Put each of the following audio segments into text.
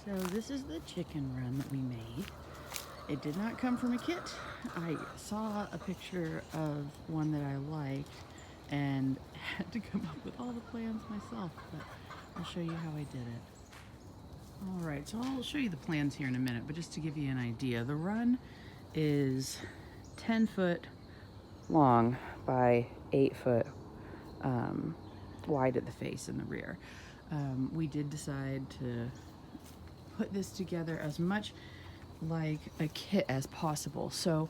So this is the chicken run that we made. It did not come from a kit. I saw a picture of one that I liked and had to come up with all the plans myself, but I'll show you how I did it. All right, so I'll show you the plans here in a minute, but just to give you an idea, the run is 10 foot long by 8 foot wide at the face and the rear. We did decide to put this together as much like a kit as possible. So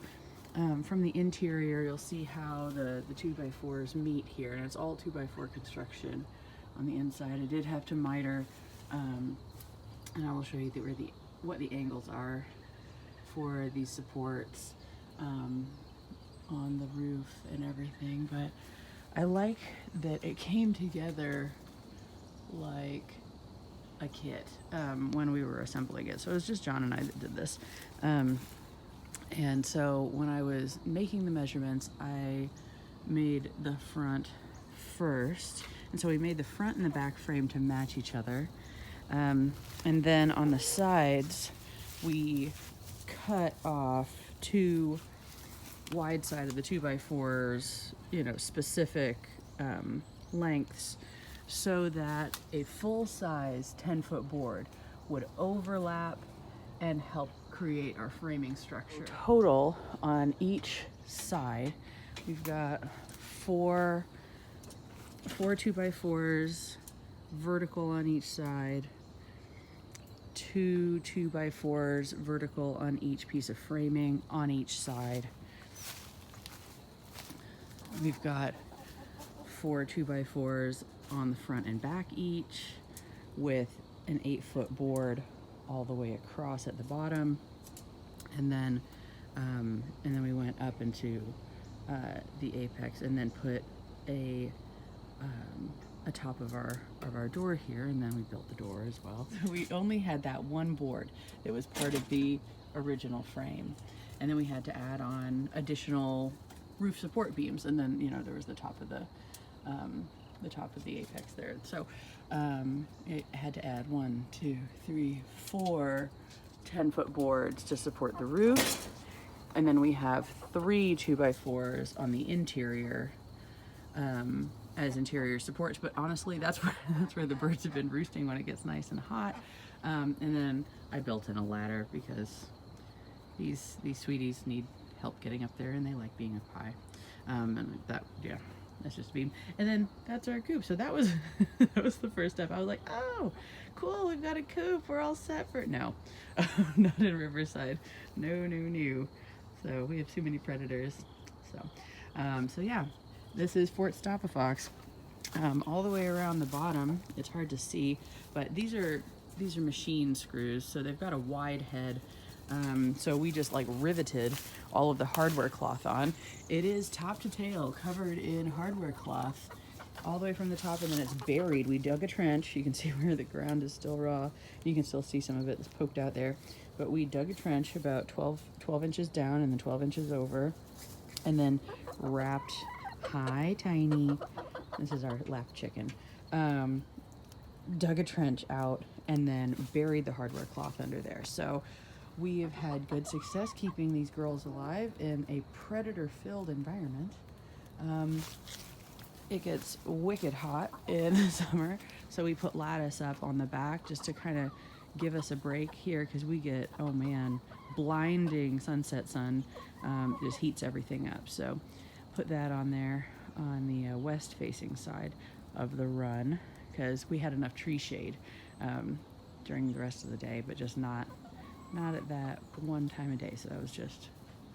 from the interior, you'll see how the 2x4s meet here, and it's all 2x4 construction on the inside. I did have to miter, and I will show you what the angles are for these supports on the roof and everything. But I like that it came together like a kit when we were assembling it. So it was just John and I that did this. And so when I was making the measurements, I made the front first. And so we made the front and the back frame to match each other. And then on the sides, we cut off two wide side of the 2x4s, specific lengths, so that a full-size 10-foot board would overlap and help create our framing structure. Total on each side, we've got four 2x4s vertical on each side, two 2x4s vertical on each piece of framing on each side. We've got 4 2x4s on the front and back each, with an 8-foot board all the way across at the bottom, and then we went up into the apex, and then put a top of our door here, and then we built the door as well. We only had that one board that was part of the original frame, and then we had to add on additional roof support beams, and then there was the top of the apex there. So it had to add 1, 2, 3, 4 10-foot boards to support the roof, and then we have 3 2x4s on the interior as interior supports. But honestly, that's where the birds have been roosting when it gets nice and hot. And then I built in a ladder because these sweeties need help getting up there, and they like being up high. And that's just a beam. And then that's our coop. So that was that was the first step. I was like, oh, cool, we've got a coop. We're all set for it. No, not in Riverside. No. So we have too many predators. So yeah, this is Fort Stop-a-Fox. All the way around the bottom, it's hard to see, but these are machine screws. So they've got a wide head. So we just riveted all of the hardware cloth on. It is top to tail covered in hardware cloth all the way from the top, and then it's buried. We dug a trench. You can see where the ground is still raw. You can still see some of it that's poked out there. But we dug a trench about 12 inches down and then 12 inches over, and then wrapped, hi Tiny, this is our lap chicken, dug a trench out and then buried the hardware cloth under there. So we have had good success keeping these girls alive in a predator-filled environment. It gets wicked hot in the summer, so we put lattice up on the back just to kind of give us a break here, because we get, oh man, blinding sunset sun. Just heats everything up. So put that on there on the west-facing side of the run, because we had enough tree shade during the rest of the day, but just not at that one time of day. So that was just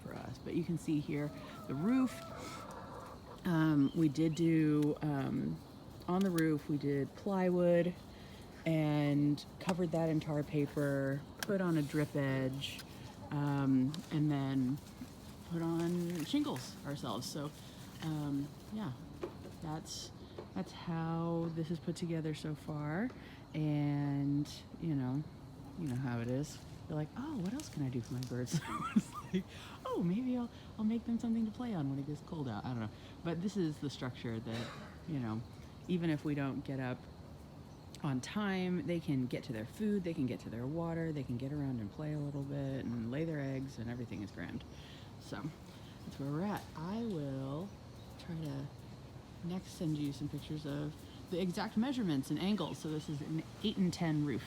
for us. But you can see here the roof. We did do on the roof, we did plywood and covered that in tar paper, put on a drip edge, and then put on shingles ourselves. So yeah, that's how this is put together so far. And you know how it is. They're like, oh, what else can I do for my birds? It's like, oh, maybe I'll make them something to play on when it gets cold out. I don't know. But this is the structure that, even if we don't get up on time. They can get to their food, they can get to their water, they can get around and play a little bit and lay their eggs, and everything is grand. So that's where we're at. I will try to next send you some pictures of the exact measurements and angles. So this is an 8 and 10 roof.